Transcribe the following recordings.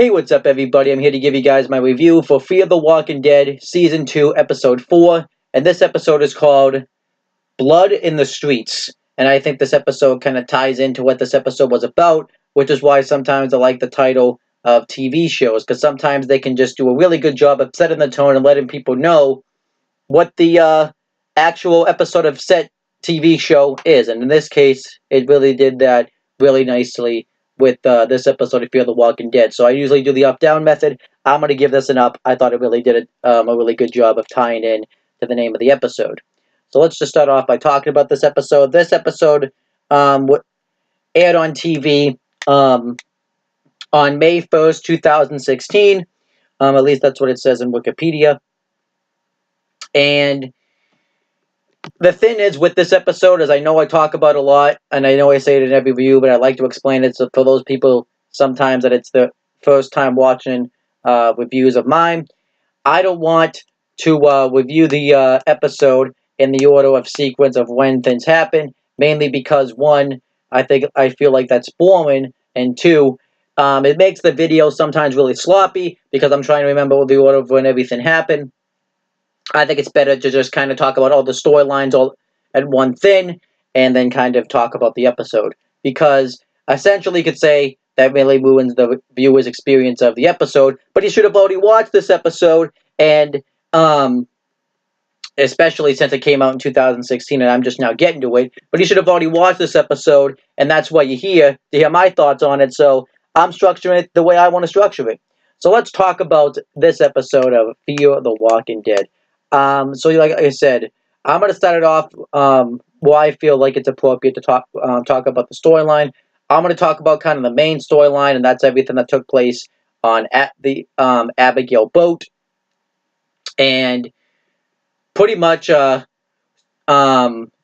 Hey, what's up, everybody? I'm here to give you guys my review for Fear the Walking Dead Season 2, Episode 4. And this episode is called Blood in the Streets. And I think this episode kind of ties into what this episode was about, which is why sometimes I like the title of TV shows, because sometimes they can just do a really good job of setting the tone and letting people know what the actual episode of set TV show is. And in this case, it really did that really nicely with this episode of Fear the Walking Dead. So I usually do the up-down method. I'm going to give this an up. I thought it really did a really good job of tying in to the name of the episode. So let's just start off by talking about this episode. This episode aired on TV on May 1st, 2016. At least that's what it says in Wikipedia. And the thing is with this episode is I know I talk about a lot, and I know I say it in every review, but I like to explain it so for those people sometimes that it's the first time watching reviews of mine. I don't want to review the episode in the order of sequence of when things happen, mainly because, one, I feel like that's boring, and two, it makes the video sometimes really sloppy because I'm trying to remember the order of when everything happened. I think it's better to just kind of talk about all the storylines all at one thing and then kind of talk about the episode. Because essentially you could say that really ruins the viewer's experience of the episode, but you should have already watched this episode, and especially since it came out in 2016 and I'm just now getting to it, but you should have already watched this episode, and that's why you're here, to hear my thoughts on it, so I'm structuring it the way I want to structure it. So let's talk about this episode of Fear the Walking Dead. So like I said, I'm going to start it off why I feel like it's appropriate to talk about the storyline. I'm going to talk about kind of the main storyline, and that's everything that took place on at the Abigail boat. And pretty much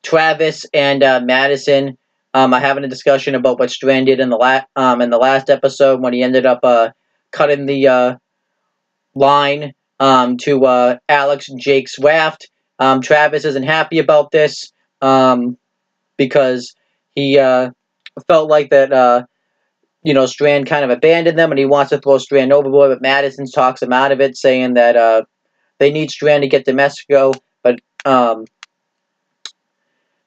Travis and Madison are having a discussion about what Strand did in the last episode when he ended up cutting the line to Alex and Jake's raft. Travis isn't happy about this because he felt like that Strand kind of abandoned them, and he wants to throw Strand overboard, but Madison talks him out of it, saying that they need Strand to get to Mexico, but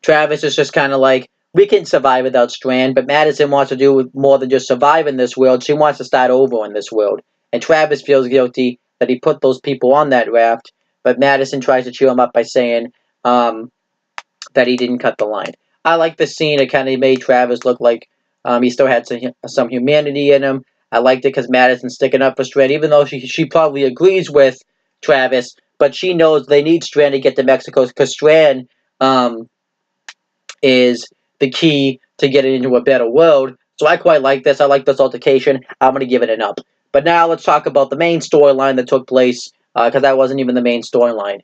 Travis is just kind of like, we can survive without Strand, but Madison wants to do more than just survive in this world. She wants to start over in this world. And Travis feels guilty that he put those people on that raft, but Madison tries to cheer him up by saying that he didn't cut the line. I like the scene. It kind of made Travis look like he still had some humanity in him. I liked it because Madison's sticking up for Strand, even though she probably agrees with Travis, but she knows they need Strand to get to Mexico because Strand is the key to getting into a better world. So I quite like this. I like this altercation. I'm going to give it an up. But now let's talk about the main storyline that took place, because that wasn't even the main storyline.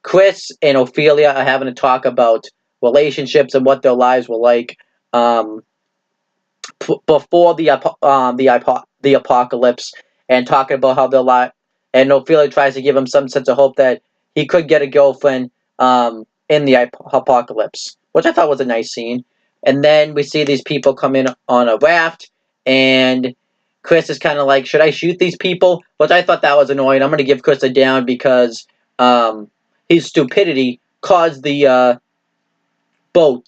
Chris and Ophelia are having a talk about relationships and what their lives were like before the apocalypse, and talking about how their life. And Ophelia tries to give him some sense of hope that he could get a girlfriend in the apocalypse, which I thought was a nice scene. And then we see these people come in on a raft, and Chris is kind of like, should I shoot these people? Which I thought that was annoying. I'm going to give Chris a down because his stupidity caused the boat,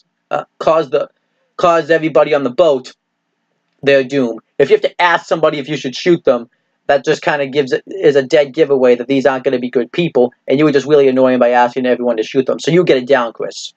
caused everybody on the boat their doom. If you have to ask somebody if you should shoot them, that just kind of is a dead giveaway that these aren't going to be good people, and you were just really annoying by asking everyone to shoot them. So you get it down, Chris.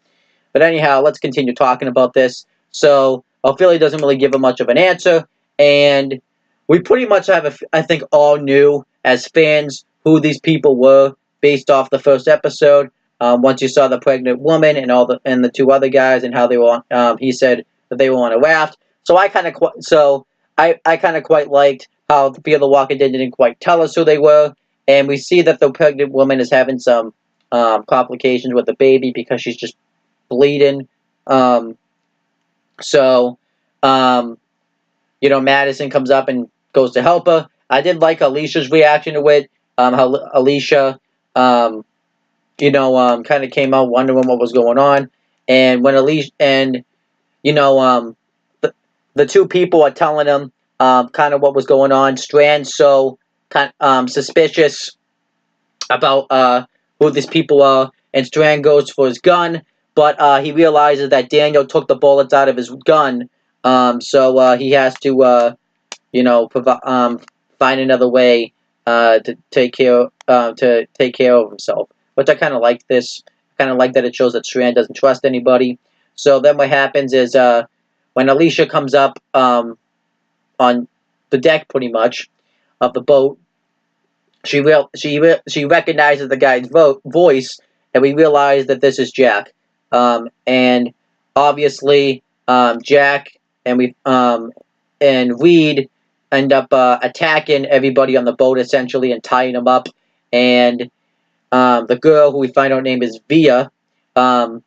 But anyhow, let's continue talking about this. So Ophelia doesn't really give him much of an answer, and we pretty much I think, all knew as fans who these people were based off the first episode. Once you saw the pregnant woman and the two other guys and how they were on, he said that they were on a raft. So I kind of quite liked how Fear the Walking Dead didn't quite tell us who they were, and we see that the pregnant woman is having some complications with the baby because she's just bleeding. Madison comes up and goes to help her. I did like Alicia's reaction to it. How Alicia, kind of came out wondering what was going on, and when Alicia and the two people are telling him kind of what was going on. Strand's so suspicious about who these people are, and Strand goes for his gun, but he realizes that Daniel took the bullets out of his gun, so he has to, find another way to take care of himself. Which I kind of like this. Kind of like that it shows that Strand doesn't trust anybody. So then what happens is when Alicia comes up on the deck, pretty much, of the boat, she recognizes the guy's voice, and we realize that this is Jack. And obviously, Jack and Reed end up attacking everybody on the boat, essentially, and tying them up. And the girl, who we find out name is Via, her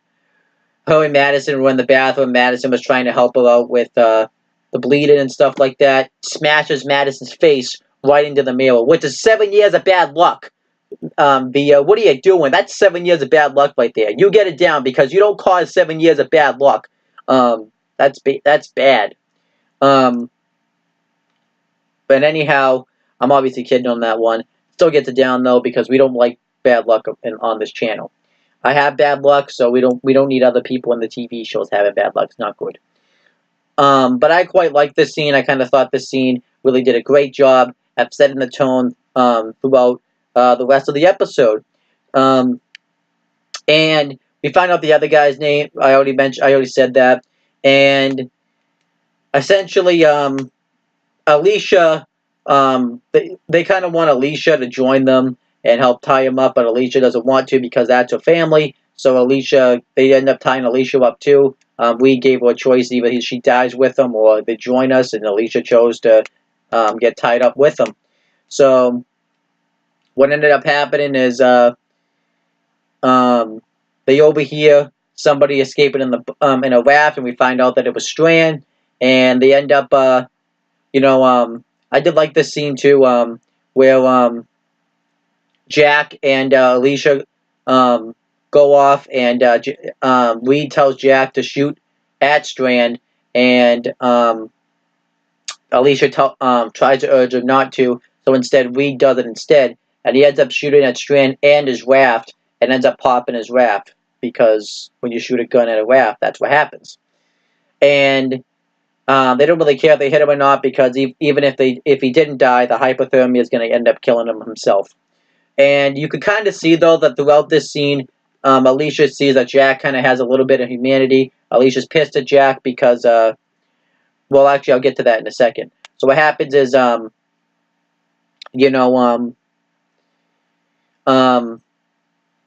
and Madison were in the bathroom. Madison was trying to help her out with the bleeding and stuff like that. Smashes Madison's face right into the mirror, which is 7 years of bad luck. Via, what are you doing? That's 7 years of bad luck right there. You get it down, because you don't cause 7 years of bad luck. That's bad. But anyhow, I'm obviously kidding on that one. Still gets it down though, because we don't like bad luck on this channel. I have bad luck, so we don't need other people in the TV shows having bad luck. It's not good. But I quite like this scene. I kind of thought this scene really did a great job at setting the tone throughout the rest of the episode. And we find out the other guy's name. I already said that. And essentially, Alicia, they kind of want Alicia to join them and help tie him up, but Alicia doesn't want to, because that's her family. So they end up tying Alicia up too. We gave her a choice: either she dies with them or they join us, and Alicia chose to get tied up with them. So what ended up happening is they overhear somebody escaping in a raft, and we find out that it was Strand, and they end up I did like this scene too, where Jack and Alicia go off, and Reed tells Jack to shoot at Strand, and Alicia tries to urge him not to, so instead Reed does it instead, and he ends up shooting at Strand and his raft, and ends up popping his raft, because when you shoot a gun at a raft, that's what happens. And they don't really care if they hit him or not, because even if he didn't die, the hypothermia is going to end up killing him himself. And you could kind of see, though, that throughout this scene, Alicia sees that Jack kind of has a little bit of humanity. Alicia's pissed at Jack because, well, actually, I'll get to that in a second. So what happens is,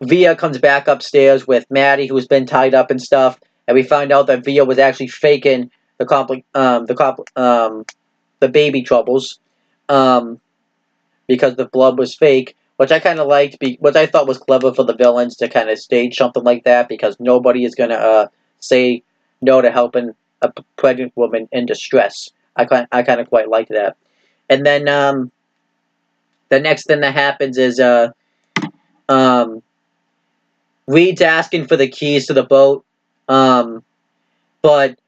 Via comes back upstairs with Maddie, who's been tied up and stuff, and we find out that Via was actually faking the baby troubles, because the blood was fake, which I kind of liked, which I thought was clever for the villains to kind of stage something like that, because nobody is going to say no to helping a pregnant woman in distress. I kind of quite liked that. And then the next thing that happens is Reed's asking for the keys to the boat, but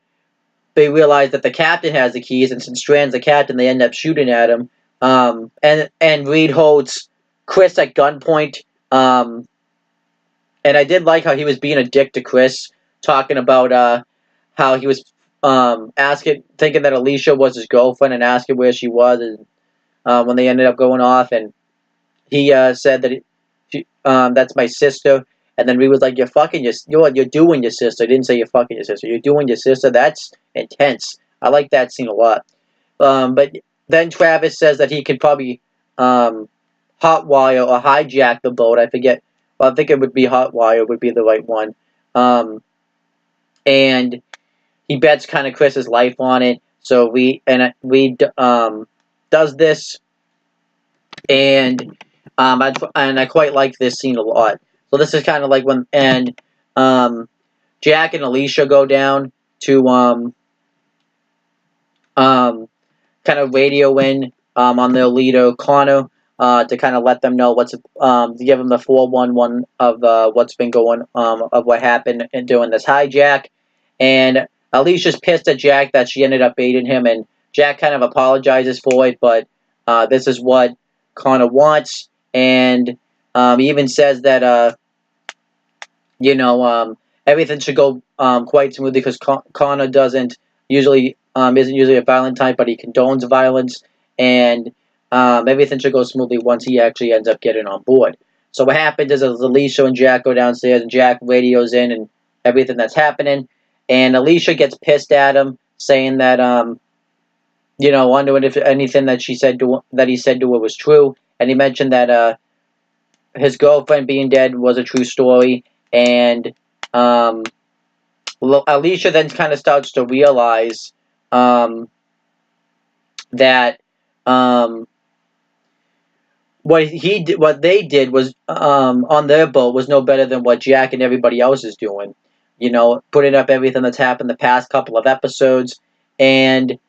they realize that the captain has the keys, and since Strand's the captain, they end up shooting at him. And Reed holds Chris at gunpoint. And I did like how he was being a dick to Chris, talking about how he was thinking that Alicia was his girlfriend, and asking where she was, and when they ended up going off, and he said that that's my sister. And then Reed was like, you're doing your sister. He didn't say you're fucking your sister. You're doing your sister. That's intense. I like that scene a lot. But then Travis says that he could probably hotwire or hijack the boat. I forget. Well, I think it would be hotwire would be the right one. And he bets kind of Chris's life on it. So Reed does this, and I quite like this scene a lot. So this is kind of like when Jack and Alicia go down to kind of radio in on their leader Connor, to kind of let them know to give them the 411 of what's been going of what happened during this hijack. And Alicia's pissed at Jack that she ended up baiting him and Jack kind of apologizes for it, but this is what Connor wants, and he even says that everything should go quite smoothly because Connor doesn't usually isn't usually a violent type, but he condones violence, and everything should go smoothly once he actually ends up getting on board. So what happens is Alicia and Jack go downstairs, and Jack radios in and everything that's happening, and Alicia gets pissed at him, saying that wondering if anything that he said to her was true, and he mentioned that his girlfriend being dead was a true story, and um, Alicia then kind of starts to realize that um, what they did was on their boat was no better than what Jack and everybody else is doing. Putting up everything that's happened the past couple of episodes, and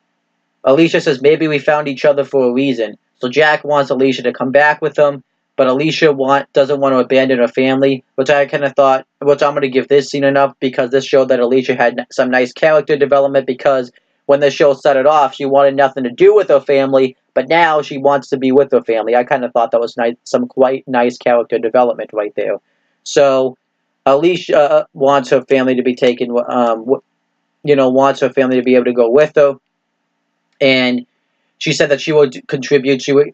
Alicia says maybe we found each other for a reason. So Jack wants Alicia to come back with him, but Alicia doesn't want to abandon her family, which I kind of thought, which I'm going to give this scene enough because this showed that Alicia had some nice character development because when the show started off, she wanted nothing to do with her family, but now she wants to be with her family. I kind of thought that was nice, some quite nice character development right there. So Alicia wants her family to be taken, wants her family to be able to go with her, and she said that she would contribute. She would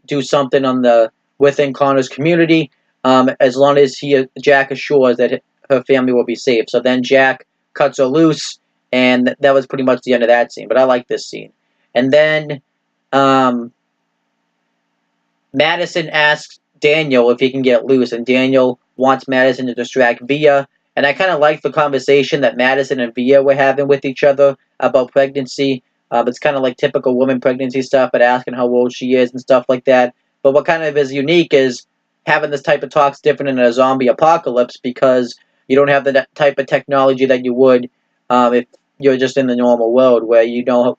do something within Connor's community, as long as Jack assures that her family will be safe. So then Jack cuts her loose, and that was pretty much the end of that scene. But I like this scene. And then Madison asks Daniel if he can get loose, and Daniel wants Madison to distract Via. And I kind of like the conversation that Madison and Via were having with each other about pregnancy. It's kind of like typical woman pregnancy stuff, but asking how old she is and stuff like that. But what kind of is unique is having this type of talks different in a zombie apocalypse because you don't have the type of technology that you would if you're just in the normal world where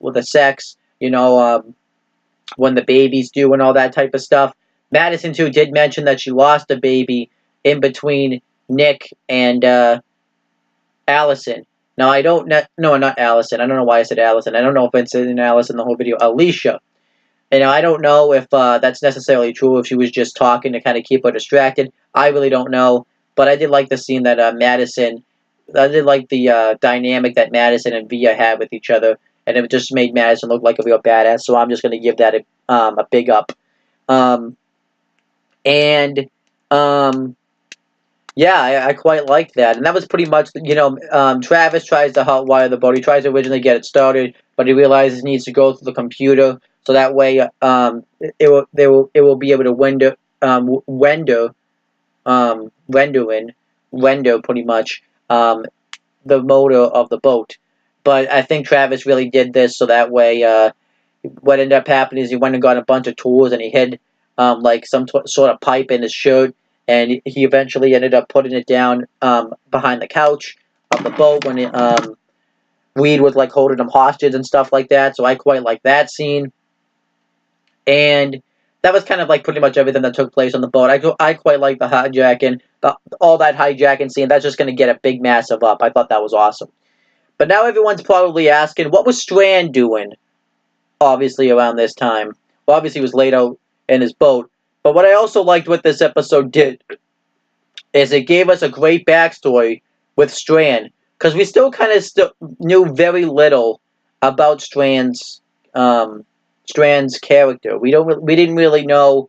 with the sex, when the baby's due and all that type of stuff. Madison, too, did mention that she lost a baby in between Nick and Allison. Now, I don't know, no, not Allison. I don't know why I said Allison. I don't know if it's in Allison the whole video. Alicia. And I don't know if that's necessarily true, if she was just talking to kind of keep her distracted. I really don't know. But I did like the scene that I did like the dynamic that Madison and Via had with each other. And it just made Madison look like a real badass. So I'm just going to give that a big up. Yeah, I quite liked that. And that was pretty much, Travis tries to hotwire the boat. He tries to originally get it started, but he realizes he needs to go through the computer. So that way, it will be able to render pretty much the motor of the boat. But I think Travis really did this so that way, what ended up happening is he went and got a bunch of tools and he hid like some sort of pipe in his shirt, and he eventually ended up putting it down behind the couch of the boat when Weed was like holding him hostage and stuff like that. So I quite like that scene. And that was kind of like pretty much everything that took place on the boat. I quite like the hijacking, all that hijacking scene. That's just going to get a big massive up. I thought that was awesome. But now everyone's probably asking, what was Strand doing, obviously, around this time? Well, obviously, he was laid out in his boat. But what I also liked what this episode did is it gave us a great backstory with Strand. Because we still kind of knew very little about Strand's character. We didn't really know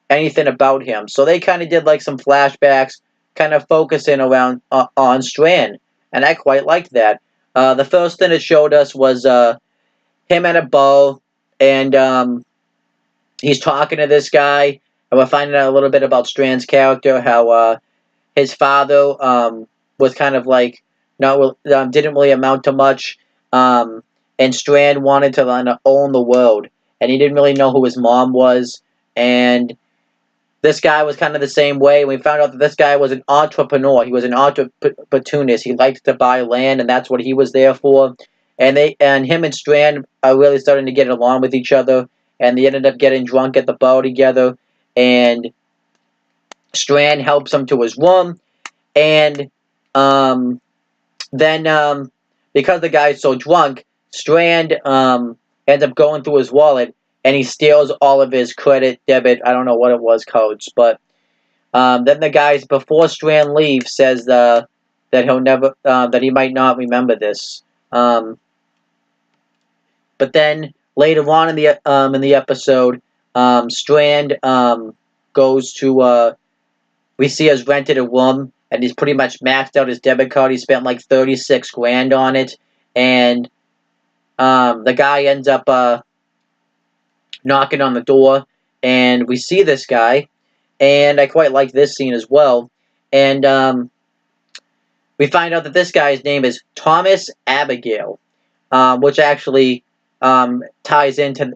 anything about him. So they kind of did like some flashbacks, kind of focusing around on Strand, and I quite liked that. The first thing it showed us was him at a bar, and he's talking to this guy, and we're finding out a little bit about Strand's character, how his father was kind of like didn't really amount to much, and Strand wanted to own the world, and he didn't really know who his mom was, and this guy was kind of the same way. We found out that this guy was an entrepreneur. He was an opportunist. He liked to buy land, and that's what he was there for. And him and Strand are really starting to get along with each other, and they ended up getting drunk at the bar together, and Strand helps him to his room, and then because the guy's so drunk, Strand ends up going through his wallet, and he steals all of his credit, debit, I don't know what it was, codes. But then the guys, before Strand leaves, says that he'll never, that he might not remember this. But then later on in the episode, Strand goes to we see has rented a room, and he's pretty much maxed out his debit card. He spent like 36 grand on it, and the guy ends up knocking on the door, and we see this guy, and I quite like this scene as well. And we find out that this guy's name is Thomas Abigail, which actually ties into.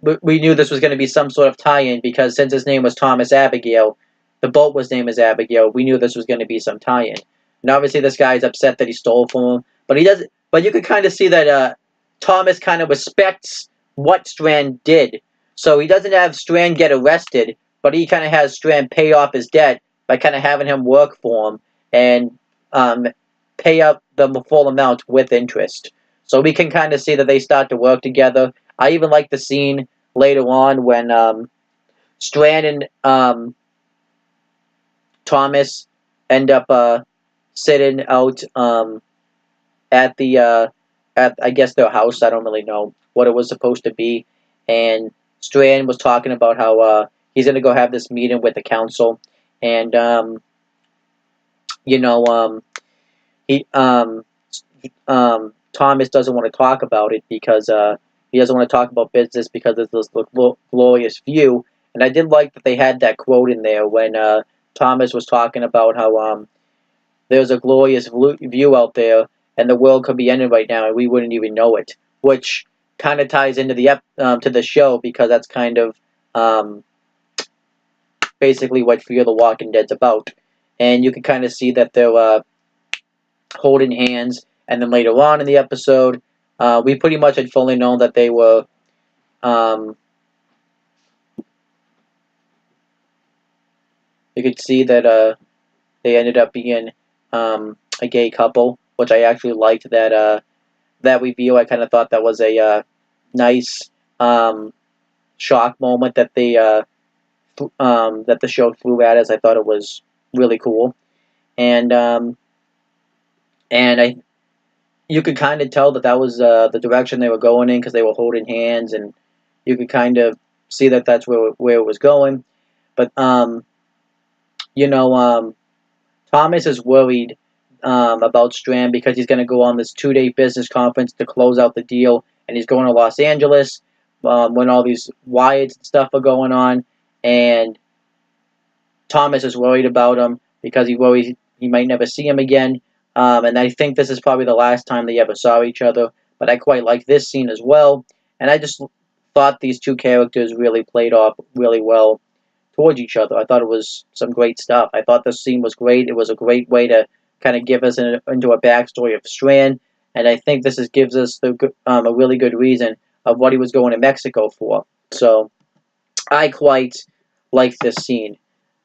We knew this was going to be some sort of tie-in, because since his name was Thomas Abigail, the boat was named as Abigail. We knew this was going to be some tie-in. And obviously, this guy's upset that he stole from him, but he doesn't. But you could kind of see that Thomas kind of respects what Strand did. So he doesn't have Strand get arrested, but he kind of has Strand pay off his debt by kind of having him work for him and pay up the full amount with interest. So we can kind of see that they start to work together. I even like the scene later on when Strand and Thomas end up sitting out at the at, I guess, their house. I don't really know what it was supposed to be. And Strand was talking about how he's going to go have this meeting with the council, and he Thomas doesn't want to talk about it because he doesn't want to talk about business because there's this glorious view. And I did like that they had that quote in there when Thomas was talking about how there's a glorious view out there, and the world could be ended right now, and we wouldn't even know it. Which kind of ties into to the show, because that's kind of basically what Fear the Walking Dead's about. And you can kind of see that they're holding hands, and then later on in the episode, we pretty much had fully known that they were. You could see that they ended up being a gay couple, which I actually liked that reveal. I kind of thought that was a nice shock moment that that the show threw at us. I thought it was really cool, and you could kind of tell that was the direction they were going in, because they were holding hands, and you could kind of see that that's where it was going. But Thomas is worried about Strand because he's going to go on this 2-day business conference to close out the deal, and he's going to Los Angeles when all these riots and stuff are going on, and Thomas is worried about him because he worries he might never see him again, and I think this is probably the last time they ever saw each other. But I quite like this scene as well, and I just thought these two characters really played off really well towards each other. I thought it was some great stuff. I thought the scene was great. It was a great way to kind of give us into a backstory of Strand, and I think this gives us a really good reason of what he was going to Mexico for. So I quite like this scene.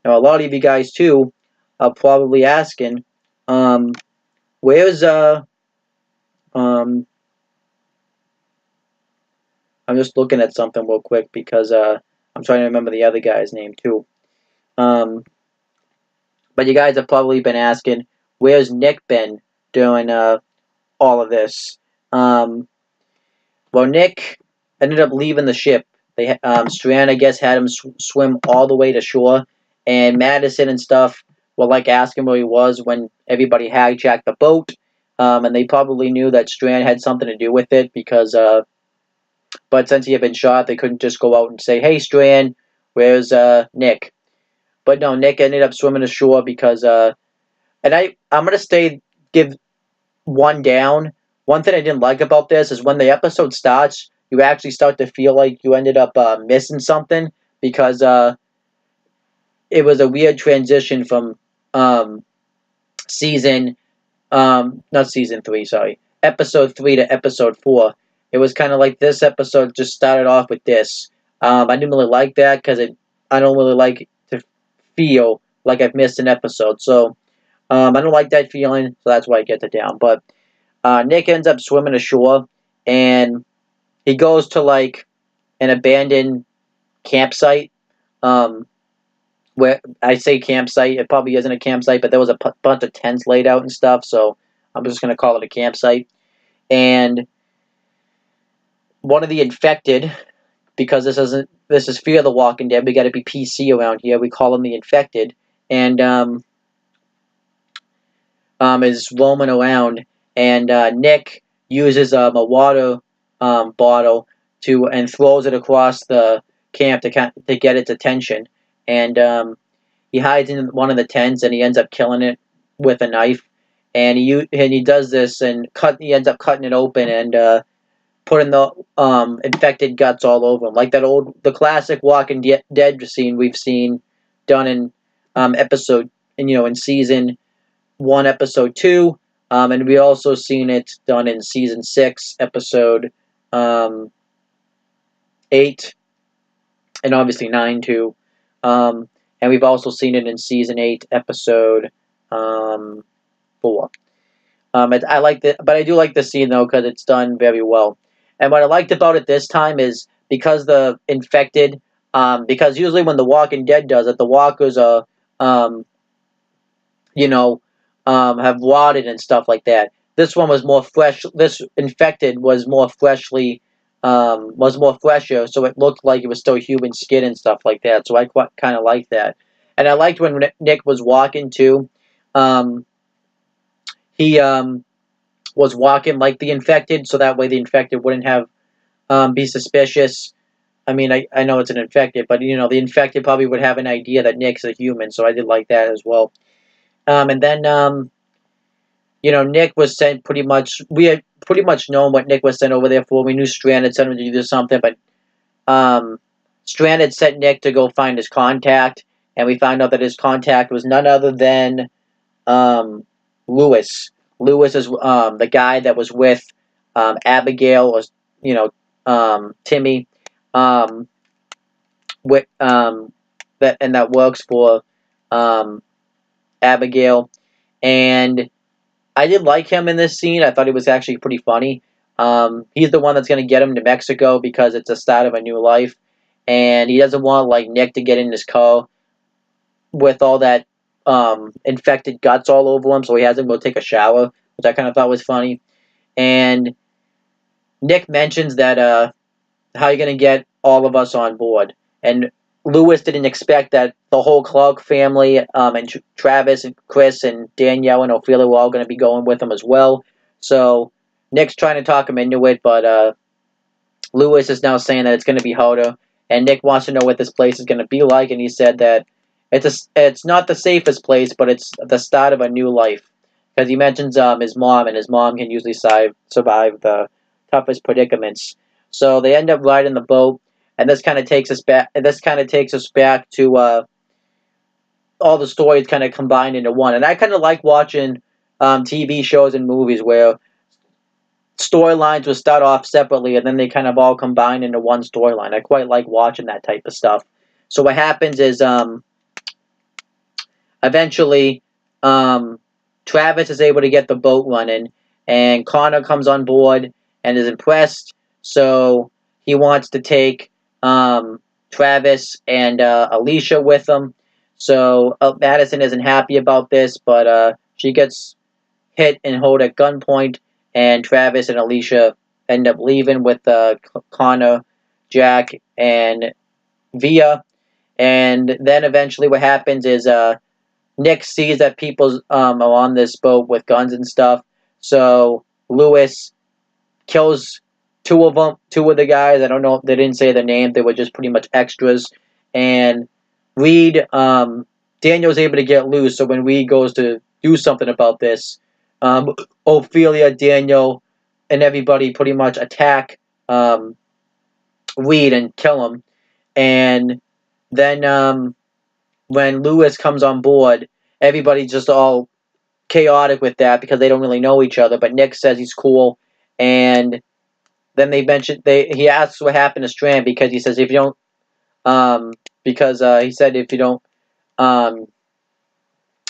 Now, a lot of you guys too are probably asking, where's I'm just looking at something real quick because I'm trying to remember the other guy's name too. But you guys have probably been asking, where's Nick been during all of this? Well, Nick ended up leaving the ship. Strand, I guess, had him swim all the way to shore, and Madison and stuff were like asking where he was when everybody hijacked the boat, and they probably knew that Strand had something to do with it because, but since he had been shot, they couldn't just go out and say, "Hey, Strand, where's Nick?" But no, Nick ended up swimming ashore because, and I'm gonna give one down. One thing I didn't like about this is when the episode starts, you actually start to feel like you ended up missing something because it was a weird transition from not season 3, sorry, episode 3 to episode 4. It was kind of like this episode just started off with this. I didn't really like that because I don't really like to feel like I've missed an episode. So I don't like that feeling, so that's why I get it down. But Nick ends up swimming ashore, and he goes to like an abandoned campsite. Where I say campsite, it probably isn't a campsite, but there was a bunch of tents laid out and stuff. So I'm just gonna call it a campsite. And one of the infected, because this is Fear the Walking Dead. We got to be PC around here. We call them the infected, and is roaming around, and Nick uses a water bottle and throws it across the camp to get its attention, and he hides in one of the tents and he ends up killing it with a knife, and he does this and he ends up cutting it open and putting the infected guts all over him, like the classic Walking Dead scene we've seen done in episode, in season 1, episode 2, and we also seen it done in season 6, episode 8, and obviously 9 too, and we've also seen it in season 8, episode 4. I like the, but I do like the scene though because it's done very well. And what I liked about it this time is because the infected, because usually when The Walking Dead does it, the walkers are, have rotted and stuff like that. This one was more fresh. This infected was more fresher, so it looked like it was still human skin and stuff like that. So I kind of liked that, and I liked when Nick was walking too. He was walking like the infected, so that way the infected wouldn't have be suspicious. I mean, I know it's an infected, but the infected probably would have an idea that Nick's a human, so I did like that as well. And then Nick was sent pretty much. We had pretty much known what Nick was sent over there for. We knew Strand had sent him to do something, but Strand had sent Nick to go find his contact, and we found out that his contact was none other than Lewis. Lewis is the guy that was with Abigail, or Timmy, that works for Abigail, and I did like him in this scene. I thought he was actually pretty funny. He's the one that's going to get him to Mexico because it's the start of a new life, and he doesn't want like Nick to get in his car with all that infected guts all over him, so he has him go take a shower, which I kind of thought was funny. And Nick mentions that how you're going to get all of us on board, and Lewis didn't expect that the whole Clark family, and Travis and Chris and Danielle and Ophelia were all going to be going with him as well. So Nick's trying to talk him into it, but Lewis is now saying that it's going to be harder, and Nick wants to know what this place is going to be like, and he said that it's not the safest place, but it's the start of a new life. Because he mentions his mom, and his mom can usually survive the toughest predicaments. So they end up riding the boat, and this kind of takes us back. To all the stories kind of combined into one. And I kind of like watching TV shows and movies where storylines will start off separately, and then they kind of all combine into one storyline. I quite like watching that type of stuff. So what happens is eventually Travis is able to get the boat running, and Connor comes on board and is impressed. So he wants to take Travis and Alicia with him. So Madison isn't happy about this, but she gets hit and held at gunpoint, and Travis and Alicia end up leaving with Connor, Jack, and Via. And then eventually what happens is Nick sees that people are on this boat with guns and stuff, so Lewis kills two of the guys. I don't know, they didn't say their name, they were just pretty much extras. And Reed, Daniel's able to get loose, so when Reed goes to do something about this, Ophelia, Daniel, and everybody pretty much attack Reed and kill him. And then when Lewis comes on board, everybody's just all chaotic with that because they don't really know each other. But Nick says he's cool, and then he asks what happened to Strand because he says if you don't, he said if you don't,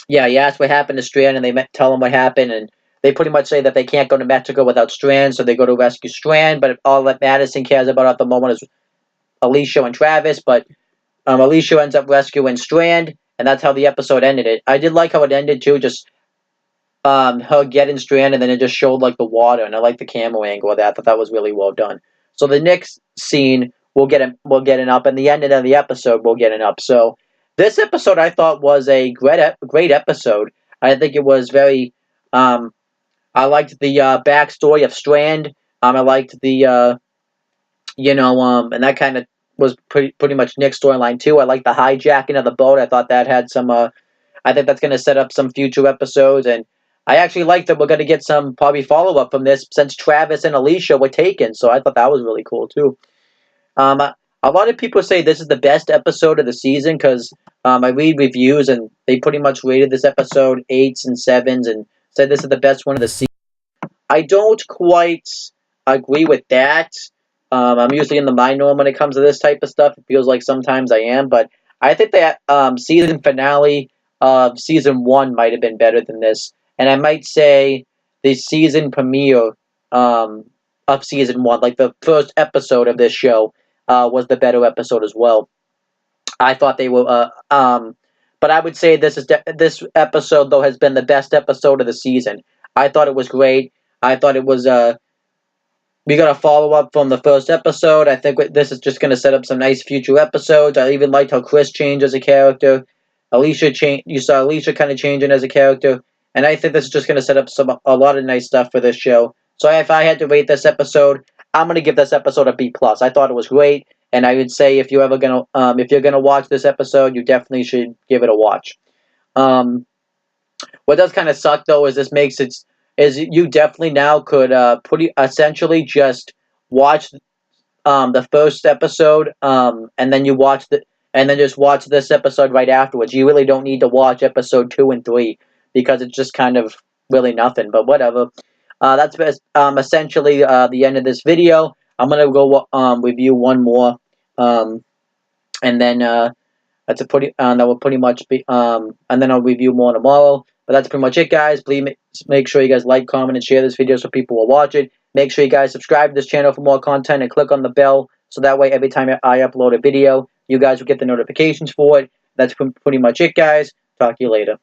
he asked what happened to Strand, and they tell him what happened, and they pretty much say that they can't go to Mexico without Strand, so they go to rescue Strand. But all that Madison cares about at the moment is Alicia and Travis. But Alicia ends up rescuing Strand, and that's how the episode ended. I did like how it ended too, just her getting Strand, and then it just showed like the water, and I like the camera angle of that. I thought that was really well done. So the next scene we'll get it up, and the ending of the episode we'll get it up. So this episode I thought was a great episode. I think it was very. I liked the backstory of Strand. I liked the and that kind of was pretty much Nick's storyline too. I liked the hijacking of the boat. I thought that had some. I think that's going to set up some future episodes, and I actually like that we're going to get some probably follow up from this since Travis and Alicia were taken. So I thought that was really cool too. A lot of people say this is the best episode of the season because I read reviews and they pretty much rated this episode 8s and 7s and said this is the best one of the season. I don't quite agree with that. I'm usually in the minority when it comes to this type of stuff. It feels like sometimes I am, but I think that season finale of season 1 might have been better than this, and I might say the season premiere of season 1, like the first episode of this show, was the better episode as well. I thought they were, but I would say this episode though has been the best episode of the season. I thought it was great. I thought it was we got a follow up from the first episode. I think this is just going to set up some nice future episodes. I even liked how Chris changed as a character. You saw Alicia kind of changing as a character, and I think this is just going to set up a lot of nice stuff for this show. So if I had to rate this episode, I'm going to give this episode a B+. I thought it was great, and I would say if you're gonna watch this episode, you definitely should give it a watch. What does kind of suck though is you definitely now could essentially just watch the first episode and then just watch this episode right afterwards. You really don't need to watch episode 2 and 3 because it's just kind of really nothing. But whatever. That's essentially the end of this video. I'm gonna go review one more, and then that will pretty much be and then I'll review more tomorrow. But that's pretty much it, guys. Please make sure you guys like, comment, and share this video so people will watch it. Make sure you guys subscribe to this channel for more content and click on the bell so that way every time I upload a video, you guys will get the notifications for it. That's pretty much it, guys. Talk to you later.